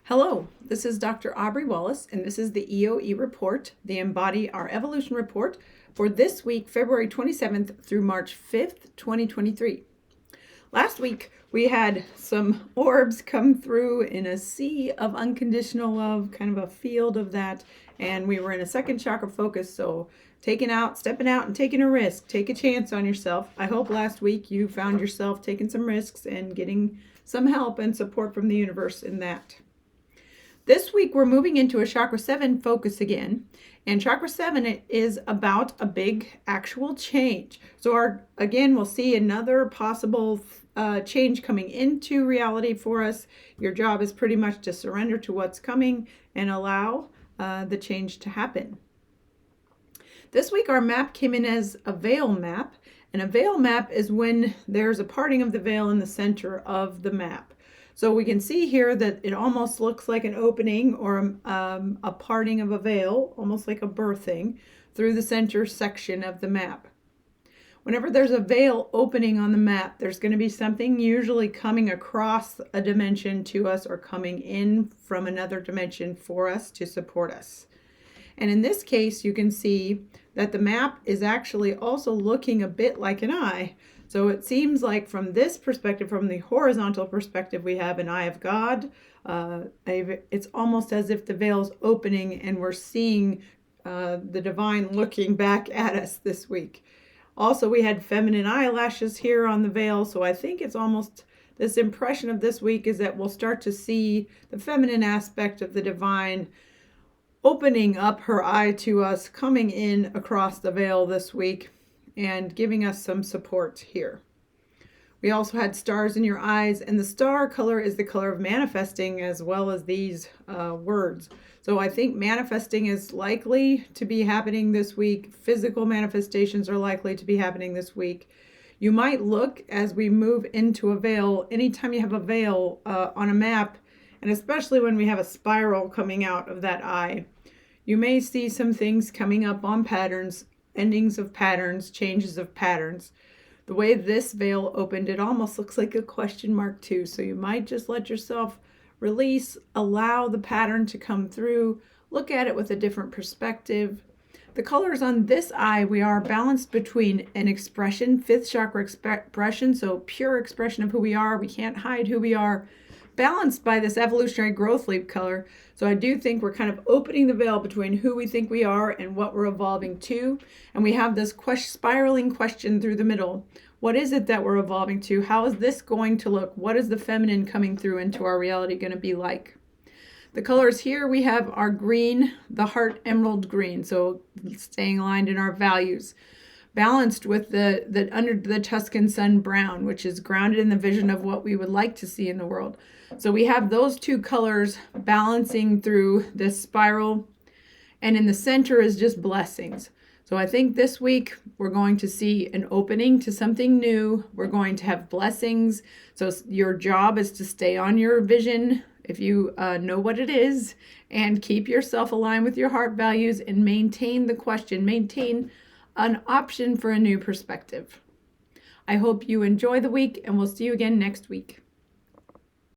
Hello, this is Dr. Aubrey Wallace, and this is the EOE report, the EmBody Our Evolution report for this week, February 27th through March 5th, 2023. Last week, we had some orbs come through in a sea of unconditional love, kind of a field of that, and we were in a second chakra focus, so stepping out and taking a risk. Take a chance on yourself. I hope last week you found yourself taking some risks and getting some help and support from the universe in that. This week, we're moving into a Chakra 7 focus again, and Chakra 7 is about a big actual change. So again, we'll see another possible change coming into reality for us. Your job is pretty much to surrender to what's coming and allow the change to happen. This week, our map came in as a veil map, and a veil map is when there's a parting of the veil in the center of the map. So we can see here that it almost looks like an opening or a parting of a veil, almost like a birthing, through the center section of the map. Whenever there's a veil opening on the map, there's going to be something usually coming across a dimension to us or coming in from another dimension for us to support us. And in this case, you can see that the map is actually also looking a bit like an eye. So it seems like from this perspective, from the horizontal perspective, we have an eye of God. It's almost as if the veil's opening and we're seeing the divine looking back at us this week. Also, we had feminine eyelashes here on the veil. So I think it's almost this impression of this week is that we'll start to see the feminine aspect of the divine opening up her eye to us, coming in across the veil this week and giving us some support here. We also had stars in your eyes, and the star color is the color of manifesting as well as these words. So I think manifesting is likely to be happening this week. Physical manifestations are likely to be happening this week. You might look as we move into a veil, anytime you have a veil on a map, and especially when we have a spiral coming out of that eye, you may see some things coming up on patterns, endings of patterns, changes of patterns. The way this veil opened, it almost looks like a question mark too. So you might just let yourself release, allow the pattern to come through, look at it with a different perspective. The colors on this eye, we are balanced between an expression, fifth chakra expression, so pure expression of who we are. We can't hide who we are, balanced by this evolutionary growth leap color. So I do think we're kind of opening the veil between who we think we are and what we're evolving to. And we have this spiraling question through the middle. What is it that we're evolving to? How is this going to look? What is the feminine coming through into our reality going to be like? The colors here, we have our green, the heart emerald green. So staying aligned in our values. Balanced with the under the Tuscan sun brown, which is grounded in the vision of what we would like to see in the world. So we have those two colors balancing through this spiral, and in the center is just blessings. So I think this week we're going to see an opening to something new. We're going to have blessings. So your job is to stay on your vision if you know what it is, and keep yourself aligned with your heart values and maintain the question, maintain an option for a new perspective. I hope you enjoy the week, and we'll see you again next week.